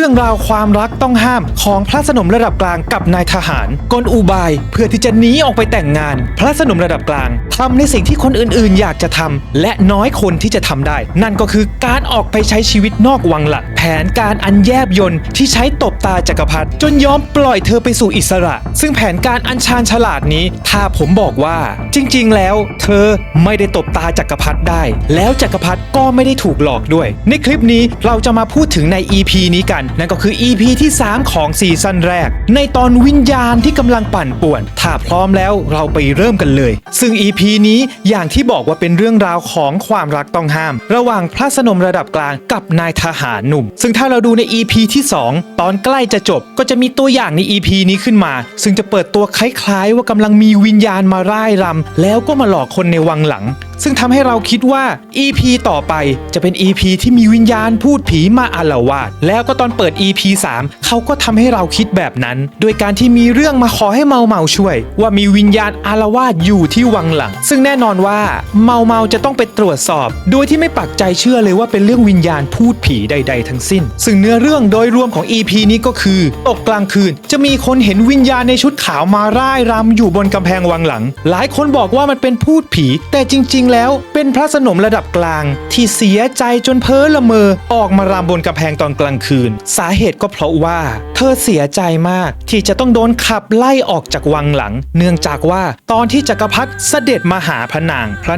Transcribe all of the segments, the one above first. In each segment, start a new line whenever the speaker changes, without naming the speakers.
รื่องราวความรักต้องห้ามของพระสนมระดับกลางกับนายทหารกลอุบายเพื่อที่จะหนีออกไปแต่งงานพระสนมระดับกลางทำในสิ่งที่คนอื่นๆอยากจะทำและน้อยคนที่จะทำได้นั่นก็คือการออกไปใช้ชีวิตนอกวังหลักแผนการอันแยบยลที่ใช้ตบตาจักรพรรดิจนยอมปล่อยเธอไปสู่อิสระซึ่งแผนการอันชาญฉลาดนี้ถ้าผมบอกว่าจริงๆแล้วเธอไม่ได้ตบตาจักรพรรดิได้แล้วจักรพรรดิก็ไม่ได้ถูกหลอกด้วยในคลิปนี้เราจะมาพูดถึงใน EP นี้กันนั่นก็คือ EP ที่3ของซีซั่นแรกในตอนวิญญาณที่กำลังปั่นป่วนถ้าพร้อมแล้วเราไปเริ่มกันเลยซึ่ง EP นี้อย่างที่บอกว่าเป็นเรื่องราวของความรักต้องห้ามระหว่างพระสนมระดับกลางกับนายทหารหนุ่มซึ่งถ้าเราดูใน EP ที่2ตอนใกล้จะจบก็จะมีตัวอย่างใน EP นี้ขึ้นมาซึ่งจะเปิดตัวคล้ายๆว่ากำลังมีวิญญาณมาร่ายรำแล้วก็มาหลอกคนในวังหลังซึ่งทำให้เราคิดว่า EP ต่อไปจะเป็น EP ที่มีวิญญาณพูดผีมาอาละวาดแล้วก็ตอนเปิด EP 3เขาก็ทำให้เราคิดแบบนั้นโดยการที่มีเรื่องมาขอให้เมาช่วยว่ามีวิญญาณอาละวาดอยู่ที่วังหลังซึ่งแน่นอนว่าเมาจะต้องไปตรวจสอบโดยที่ไม่ปักใจเชื่อเลยว่าเป็นเรื่องวิญญาณพูดผีใดๆทั้งสิ้นซึ่งเนื้อเรื่องโดยรวมของ EP นี้ก็คือตกกลางคืนจะมีคนเห็นวิญญาณในชุดขาวมาร่ายรำอยู่บนกำแพงวังหลังหลายคนบอกว่ามันเป็นพูดผีแต่จริงๆแล้วเป็นพระสนมระดับกลางที่เสียใจจนเพ้อละเมอออกมารำบนกำแพงตอนกลางคืนสาเหตุก็เพราะว่าเธอเสียใจมากที่จะต้องโดนขับไล่ออกจากวังหลังเนื่องจากว่าตอนที่จักรพรรดิเสด็จมาหาพระน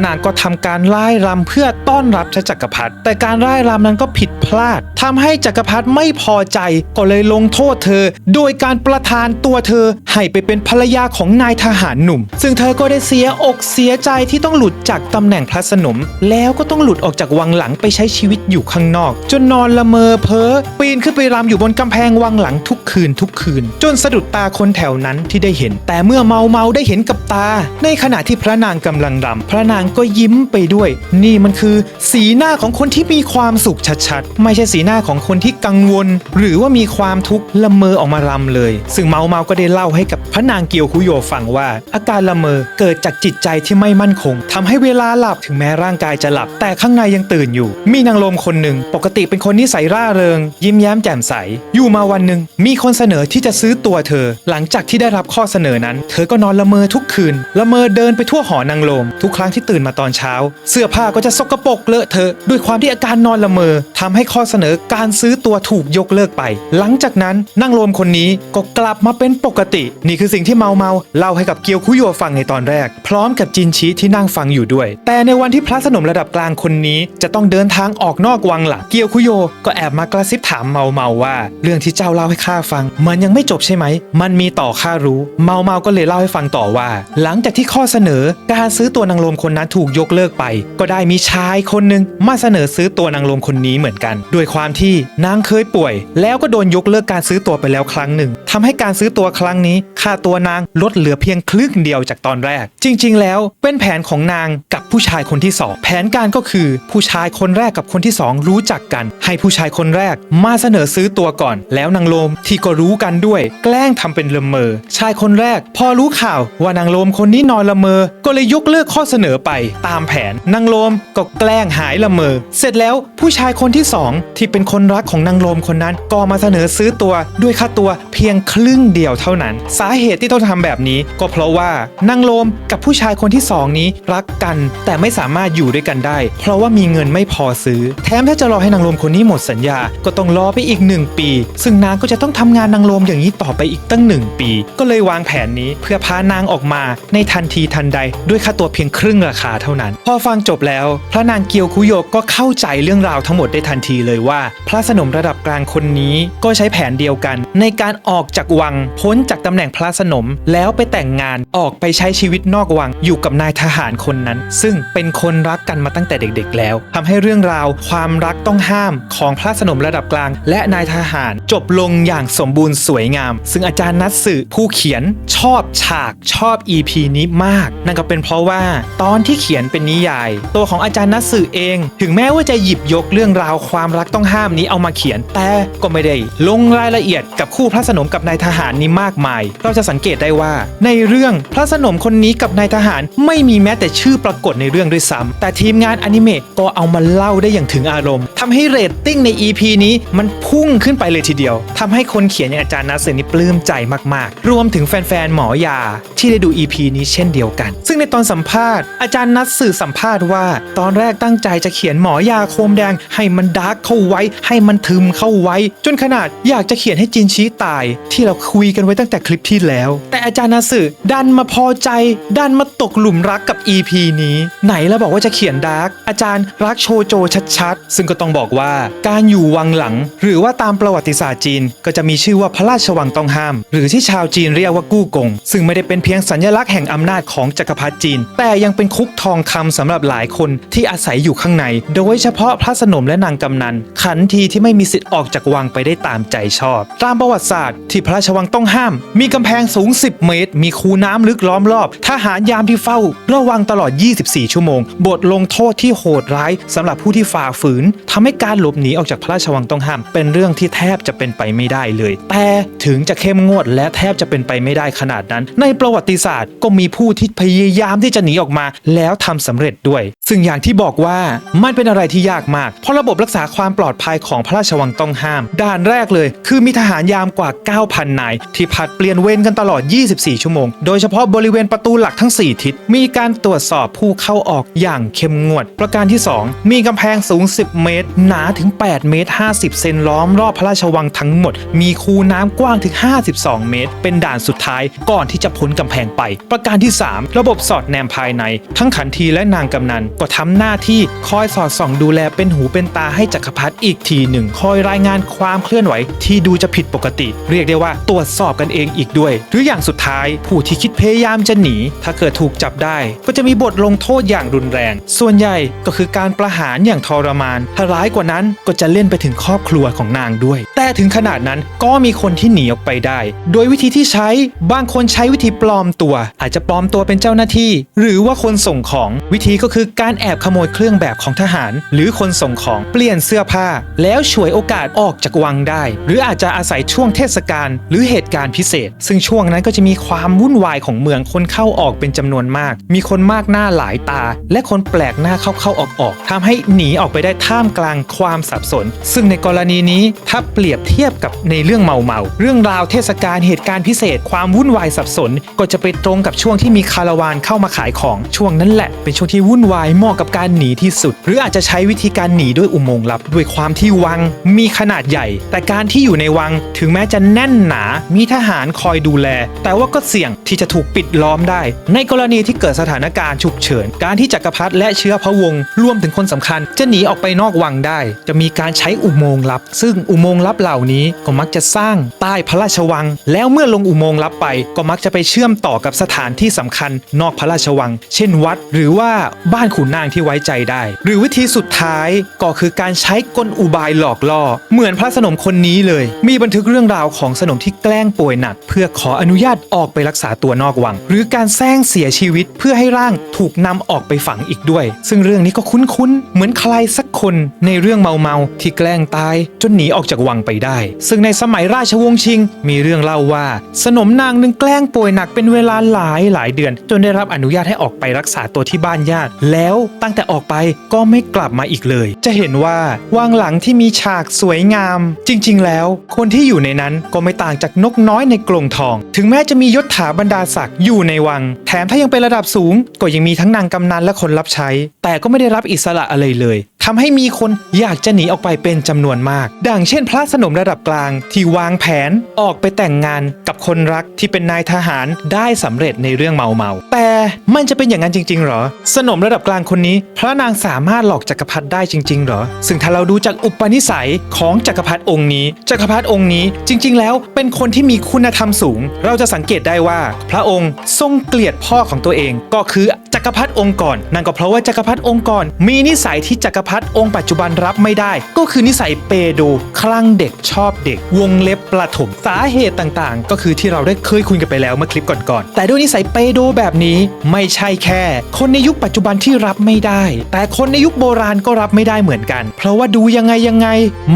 างก็ทำการร่ายรำเพื่อต้อนรับจักรพรรดิแต่การร่ายรำนั้นก็ผิดพลาดทำให้จักรพรรดิไม่พอใจก็เลยลงโทษเธอโดยการประทานตัวเธอให้ไปเป็นภรรยาของนายทหารหนุ่มซึ่งเธอก็ได้เสียอกเสียใจที่ต้องหลุดจากตำแหน่งพระสนมแล้วก็ต้องหลุดออกจากวังหลังไปใช้ชีวิตอยู่ข้างนอกจนนอนละเมอเพ้อปีนขึ้นไปรำอยู่บนกำแพงวังหลังทุกคืนจนสะดุดตาคนแถวนั้นที่ได้เห็นแต่เมื่อเมาได้เห็นกับตาในขณะที่พระนางกำลังรำพระนางก็ยิ้มไปด้วยนี่มันคือสีหน้าของคนที่มีความสุขชัดๆไม่ใช่สีหน้าของคนที่กังวลหรือว่ามีความทุกข์ละเมอออกมารำเลยซึ่งเมาก็ได้เล่าให้กับพระนางเกียวคุโยฟังว่าอาการละเมอเกิดจากจิตใจที่ไม่มั่นคงทำให้เวลาหลับถึงแม้ร่างกายจะหลับแต่ข้างในยังตื่นอยู่มีนางลมคนหนึ่งปกติเป็นคนนิสัยร่าเริงยิ้มแย้มแจ่มใสอยู่มาวันหนึ่งมีคนเสนอที่จะซื้อตัวเธอหลังจากที่ได้รับข้อเสนอนั้นเธอก็นอนละเมอทุกคืนละเมอเดินไปทั่วหอนางลมทุกครั้งที่ตื่นมาตอนเช้าเสื้อผ้าก็จะสกปรกเลอะเทอะด้วยความที่อาการนอนละเมอทำให้ข้อเสนอการซื้อตัวถูกยกเลิกไปหลังจากนั้นนางลมคนนี้ก็กลับมาเป็นปกตินี่คือสิ่งที่เมาเล่าให้กับเกียวคุโยฟังในตอนแรกพร้อมกับจินชิที่นั่งฟังอยู่ด้วยแต่ในวันที่พระสนมระดับกลางคนนี้จะต้องเดินทางออกนอกวังหลังเกียวคุโยก็แอบมากระซิบถามเมาว่าเรื่องที่เจ้าเล่าให้ข้าฟังมันยังไม่จบใช่ไหมมันมีต่อข้ารู้เมาก็เลยเล่าให้ฟังต่อว่าหลังจากที่ข้อเสนอการซื้อตัวนางลมคนนั้นถูกยกเลิกไปก็ได้มีชายคนหนึ่งมาเสนอซื้อตัวนางลมคนนี้เหมือนกันด้วยความที่นางเคยป่วยแล้วก็โดนยกเลิกการซื้อตัวไปแล้วครั้งหนึ่งทำให้การซื้อตัวครั้งนี้ค่าตัวนางลดเหลือเพียงครึ่งเดียวจากตอนแรกจริงๆแล้วเป็นแผนของนางกับผู้ชายคนที่2แผนการก็คือผู้ชายคนแรกกับคนที่2รู้จักกันให้ผู้ชายคนแรกมาเสนอซื้อตัวก่อนแล้วนางลมที่ก็รู้กันด้วยแกล้งทำเป็นละเมอชายคนแรกพอรู้ข่าวว่านางลมคนนี้นอนละเมอก็เลยยกเลิกข้อเสนอไปตามแผนนางลมก็แกล้งหายละเมอเสร็จแล้วผู้ชายคนที่2ที่เป็นคนรักของนางลมคนนั้นก็มาเสนอซื้อตัวด้วยค่าตัวเพียงครึ่งเดียวเท่านั้นสาเหตุที่ต้องทำแบบนี้ก็เพราะว่านางลมกับผู้ชายคนที่2นี้รักกันแต่ไม่สามารถอยู่ด้วยกันได้เพราะว่ามีเงินไม่พอซื้อแถมถ้าจะรอให้นางลมคนนี้หมดสัญญาก็ต้องรอไปอีก1 ปีซึ่งนางก็จะต้องทำงานนางลมอย่างนี้ต่อไปอีกตั้ง1 ปีก็เลยวางแผนนี้เพื่อพานางออกมาในทันทีทันใดด้วยค่าตัวเพียงครึ่งราคาเท่านั้นพอฟังจบแล้วพระนางเกียวคุโยก็เข้าใจเรื่องราวทั้งหมดได้ทันทีเลยว่าพระสนมระดับกลางคนนี้ก็ใช้แผนเดียวกันในการออกจากวังพ้นจากตำแหน่งพระสนมแล้วไปแต่งงานออกไปใช้ชีวิตนอกวังอยู่กับนายทหารคนนั้นซึ่งเป็นคนรักกันมาตั้งแต่เด็กๆแล้วทำให้เรื่องราวความรักต้องห้ามของพระสนมระดับกลางและนายทหารจบลงอย่างสมบูรณ์สวยงามซึ่งอาจารย์นัตสึผู้เขียนชอบฉากชอบ EP นี้มากนั่นก็เป็นเพราะว่าตอนที่เขียนเป็นนิยายตัวของอาจารย์นัตสึเองถึงแม้ว่าจะหยิบยกเรื่องราวความรักต้องห้ามนี้เอามาเขียนแต่ก็ไม่ได้ลงรายละเอียดกับคู่พระสนมกับนายทหารนี้มากมายเราจะสังเกตได้ว่าในเรื่องพระสนมคนนี้กับนายทหารไม่มีแม้แต่ชื่อปรากฏ ทในเรื่องด้วยซ้ำแต่ทีมงานอนิเมะก็เอามาเล่าได้อย่างถึงอารมณ์ทำให้เรตติ้งใน EP นี้มันพุ่งขึ้นไปเลยทีเดียวทำให้คนเขียนอย่างอาจารย์นัสนี่ปลื้มใจมากๆรวมถึงแฟนๆหมอยาที่ได้ดู EP นี้เช่นเดียวกันซึ่งในตอนสัมภาษณ์อาจารย์นัสสื่อสัมภาษณ์ว่าตอนแรกตั้งใจจะเขียนหมอยาโคมแดงให้มันดาร์กเข้าไว้ให้มันทึมเข้าไว้จนขนาดอยากจะเขียนให้จินชี้ตายที่เราคุยกันไว้ตั้งแต่คลิปที่แล้วแต่อาจารย์นัสดันมาพอใจดันมาตกหลุมรักกับ EP นี้ไหนแล้วบอกว่าจะเขียนดาร์กอาจารย์รักโชโจชัดๆซึ่งก็ต้องบอกว่าการอยู่วังหลังหรือว่าตามประวัติศาสตร์จีนก็จะมีชื่อว่าพระราชวังต้องห้ามหรือที่ชาวจีนเรียกว่ากู้กงซึ่งไม่ได้เป็นเพียงสัญลักษณ์แห่งอำนาจของจักรพรรดิจีนแต่ยังเป็นคุกทองคำสำหรับหลายคนที่อาศัยอยู่ข้างในโดยเฉพาะพระสนมและนางกำนันขันทีที่ไม่มีสิทธิ์ออกจากวังไปได้ตามใจชอบตามประวัติศาสตร์ที่พระราชวังต้องห้ามมีกำแพงสูง10 เมตรมีคูน้ำลึกล้อมรอบทหารยามที่เฝ้าระวังตลอด24 ชั่วโมงบทลงโทษที่โหดร้ายสำหรับผู้ที่ฝ่าฝืนทำให้การหลบหนีออกจากพระราชวังต้องห้ามเป็นเรื่องที่แทบจะเป็นไปไม่ได้เลยแต่ถึงจะเข้มงวดและแทบจะเป็นไปไม่ได้ขนาดนั้นในประวัติศาสตร์ก็มีผู้ที่พยายามที่จะหนีออกมาแล้วทำสำเร็จด้วยซึ่งอย่างที่บอกว่ามันเป็นอะไรที่ยากมากเพราะระบบรักษาความปลอดภัยของพระราชวังต้องห้ามด่านแรกเลยคือมีทหารยามกว่า 9,000 นายที่ผลัดเปลี่ยนเวรกันตลอด24 ชั่วโมงโดยเฉพาะบริเวณประตูหลักทั้ง4ทิศมีการตรวจสอบผู้เข้าออกอย่างเข้มงวดประการที่2มีกำแพงสูง10 เมตรหนาถึง8 เมตร 50 เซนล้อมรอบพระราชวังทั้งหมดมีคูน้ำกว้างถึง52 เมตรเป็นด่านสุดท้ายก่อนที่จะพ้นกำแพงไปประการที่3ระบบสอดแนมภายในทั้งขันทีและนางกำนันก็ทำหน้าที่คอยสอดส่องดูแลเป็นหูเป็นตาให้จักรพรรดิอีกทีหนึ่งคอยรายงานความเคลื่อนไหวที่ดูจะผิดปกติเรียกได้ว่าตรวจสอบกันเองอีกด้วยหรืออย่างสุดท้ายผู้ที่คิดพยายามจะหนีถ้าเกิดถูกจับได้ก็จะมีบทลงโทษอย่างรุนแรงส่วนใหญ่ก็คือการประหารอย่างทรมานถ้าร้ายกว่านั้นก็จะเล่นไปถึงครอบครัวของนางด้วยแต่ถึงขนาดนั้นก็มีคนที่หนีออกไปได้โดยวิธีที่ใช้บางคนใช้วิธีปลอมตัวอาจจะปลอมตัวเป็นเจ้าหน้าที่หรือว่าคนส่งของวิธีก็คือการแอบขโมยเครื่องแบบของทหารหรือคนส่งของเปลี่ยนเสื้อผ้าแล้วฉวยโอกาสออกจากวังได้หรืออาจจะอาศัยช่วงเทศกาลหรือเหตุการณ์พิเศษซึ่งช่วงนั้นก็จะมีความวุ่นวายของเมืองคนเข้าออกเป็นจำนวนมากมีคนมากหน้าหลายตาและคนแปลกหน้าเข้าออกทำให้หนีออกไปได้ท่ามกลางความสับสนซึ่งในกรณีนี้ถ้าเปรียบเทียบกับในเรื่องเมาเรื่องราวเทศกาลเหตุการณ์พิเศษความวุ่นวายสับสนก็จะไปตรงกับช่วงที่มีคาราวานเข้ามาขายของช่วงนั้นแหละเป็นช่วงที่วุ่นวายเหมาะกับการหนีที่สุดหรืออาจจะใช้วิธีการหนีด้วยอุโมงค์ลับด้วยความที่วังมีขนาดใหญ่แต่การที่อยู่ในวังถึงแม้จะแน่นหนามีทหารคอยดูแลแต่ว่าก็เสี่ยงที่จะถูกปิดล้อมได้ในกรณีที่เกิดสถานการณ์ฉุกเฉินการที่จักรพรรดิและเชื้อพระวงศ์รวมถึงคนสำคัญจะหนีออกไปนอกวังได้จะมีการใช้อุโมงค์ลับซึ่งอุโมงค์ลับเหล่านี้ก็มักจะสร้างใต้พระราชวังแล้วเมื่อลงอุโมงค์ลับไปก็มักจะไปเชื่อมต่อกับสถานที่สำคัญนอกพระราชวังเช่นวัดหรือว่าบ้านขุนนางที่ไว้ใจได้หรือวิธีสุดท้ายก็คือการใช้กลอุบายหลอกล่อเหมือนพระสนมคนนี้เลยมีบันทึกเรื่องราวของสนมที่แกล้งป่วยหนักเพื่อขออนุญาตออกไปรักษาตัวนอกวังหรือการแซงเสียชีวิตเพื่อให้ร่างถูกนำออกไปฝังอีกด้วยซึ่งเรื่องนี้ก็คุ้นๆเหมือนใครสักคนในเรื่องเมาที่แกล้งตายจนหนีออกจากวังไปได้ซึ่งในสมัยราชวงศ์ชิงมีเรื่องเล่าว่าสนมนางหนึ่งแกล้งป่วยหนักเป็นเวลาหลายเดือนจนได้รับอนุญาตให้ออกไปรักษาตัวที่บ้านญาติแล้วตั้งแต่ออกไปก็ไม่กลับมาอีกเลยจะเห็นว่าวังหลังที่มีฉากสวยงามจริงๆแล้วคนที่อยู่ในนั้นก็ไม่ต่างจากนกน้อยในกรงทองถึงแม้จะมียศถาบรรดาศักดิ์อยู่ในวังแถมถ้ายังเป็นระดับสูงก็ยังมีทั้งนางกำนันและคนรับใช้แต่ก็ไม่ได้รับอิสระอะไรเลยทำให้มีคนอยากจะหนีออกไปเป็นจำนวนมากดังเช่นพระสนมระดับกลางที่วางแผนออกไปแต่งงานกับคนรักที่เป็นนายทหารได้สำเร็จในเรื่องเมาแต่มันจะเป็นอย่างนั้นจริงๆหรอสนมระดับกลางคนนี้พระนางสามารถหลอกจักรพรรดิได้จริงๆหรอซึ่งถ้าเราดูจากอุปนิสัยของจักรพรรดิองค์นี้จักรพรรดิองค์นี้จริงๆแล้วเป็นคนที่มีคุณธรรมสูงเราจะสังเกตได้ว่าพระองค์ทรงเกลียดพ่อของตัวเองก็คือจักรพรรดิองค์ก่อนนั่นก็เพราะว่าจักรพรรดิองค์ก่อนมีนิสัยที่จักรพรรดิองค์ปัจจุบันรับไม่ได้ก็คือนิสัยเปโดคลั่งเด็กชอบเด็กวงเล็บประถมสาเหตุต่างๆก็คือที่เราได้เคยคุยกันไปแล้วเมื่อคลิปก่อนๆแต่ด้วยนิสัยเปโดแบบนี้ไม่ใช่แค่คนในยุคปัจจุบันที่รับไม่ได้แต่คนในยุคโบราณก็รับไม่ได้เหมือนกันเพราะว่าดูยังไง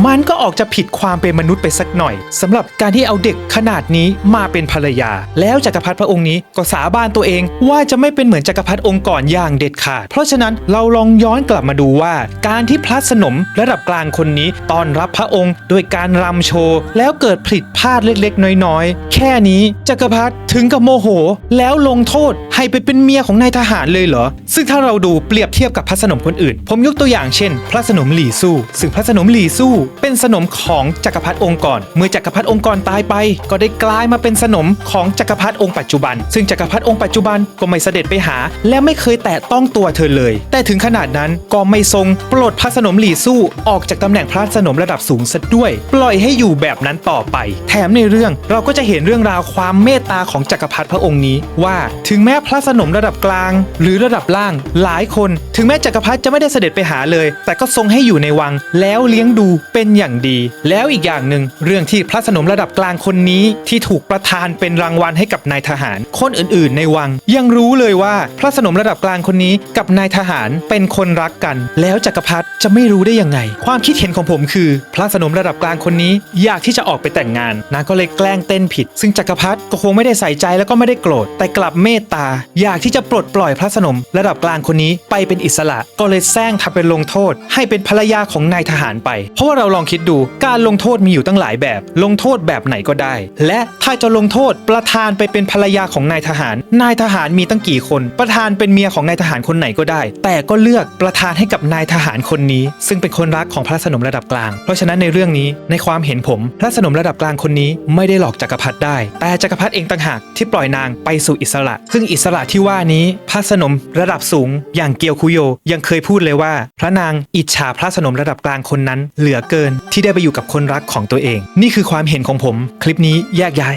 มันก็ออกจะผิดความเป็นมนุษย์ไปสักหน่อยสำหรับการที่เอาเด็กขนาดนี้มาเป็นภรรยาแล้วจักรพรรดิพระองค์นี้ก็สาบานตัวเองว่าจะไม่เป็นเหมือนจักรพรรดิองค์ ก่อนอย่างเด็ดขาดเพราะฉะนั้นเราลองย้อนกลับมาดูว่าการที่พระสนมระดับกลางคนนี้ต้อนรับพระองค์โดยการรำโชว์แล้วเกิดผิดพลาดเล็กๆน้อยๆแค่นี้จักรพรรดิถึงกับโมโหแล้วลงโทษให้ไปเป็นเมียของนายทหารเลยเหรอซึ่งถ้าเราดูเปรียบเทียบกับพระสนมคนอื่นผมยกตัวอย่างเช่นพระสนมหลี่สู้ซึ่งพระสนมหลี่สู้เป็นสนมของจักรพรรดิองค์ก่อนเมื่อจักรพรรดิองค์ก่อนตายไปก็ได้กลายมาเป็นสนมของจักรพรรดิองค์ปัจจุบันซึ่งจักรพรรดิองค์ปัจจุบันก็ไม่เสด็จไปหาและไม่เคยแตะต้องตัวเธอเลยแต่ถึงขนาดนั้นก็ไม่ทรงปลดพระสนมหลี่สู้ออกจากตำแหน่งพระสนมระดับสูงซะด้วยปล่อยให้อยู่แบบนั้นต่อไปแถมในเรื่องเราก็จะเห็นเรื่องราวความเมตตาของจักรพรรดิพระองค์นี้ว่าถึงแม้พระสนมระดับกลางหรือระดับล่างหลายคนถึงแม้จักรพรรดิจะไม่ได้เสด็จไปหาเลยแต่ก็ทรงให้อยู่ในวังแล้วเลี้ยงดูเป็นอย่างดีแล้วอีกอย่างหนึ่งเรื่องที่พระสนมระดับกลางคนนี้ที่ถูกประทานเป็นรางวัลให้กับนายทหารคนอื่นๆในวังยังรู้เลยว่าพระสนมระดับกลางคนนี้กับนายทหารเป็นคนรักกันแล้วจักรพรรดิจะไม่รู้ได้ยังไงความคิดเห็นของผมคือพระสนมระดับกลางคนนี้อยากที่จะออกไปแต่งงานนางก็เลยแกล้งเต้นผิดซึ่งจักรพรรดิก็คงไม่ได้ใส่ใจแล้วก็ไม่ได้โกรธแต่กลับเมตตาอยากที่จะปลดปล่อยพระสนมระดับกลางคนนี้ไปเป็นอิสระก็เลยแซงทำเป็นลงโทษให้เป็นภรรยาของนายทหารไปเพราะว่าเราลองคิดดูการลงโทษมีอยู่ตั้งหลายแบบลงโทษแบบไหนก็ได้และถ้าจะลงโทษประธานไปเป็นภรรยาของนายทหารนายทหารมีตั้งกี่คนประธานเป็นเมียของนายทหารคนไหนก็ได้แต่ก็เลือกประธานให้กับนายทหารคนนี้ซึ่งเป็นคนรักของพระสนมระดับกลางเพราะฉะนั้นในเรื่องนี้ในความเห็นผมพระสนมระดับกลางคนนี้ไม่ได้หลอกจักรพรรดิได้แต่จักรพรรดิเองต่างหากที่ปล่อยนางไปสู่อิสระซึ่งอิสระที่ว่านี้พระสนมระดับสูงอย่างเกียวคุโยยังเคยพูดเลยว่าพระนางอิจฉาพระสนมระดับกลางคนนั้นเหลือเกินที่ได้ไปอยู่กับคนรักของตัวเองนี่คือความเห็นของผมคลิปนี้แยกย้าย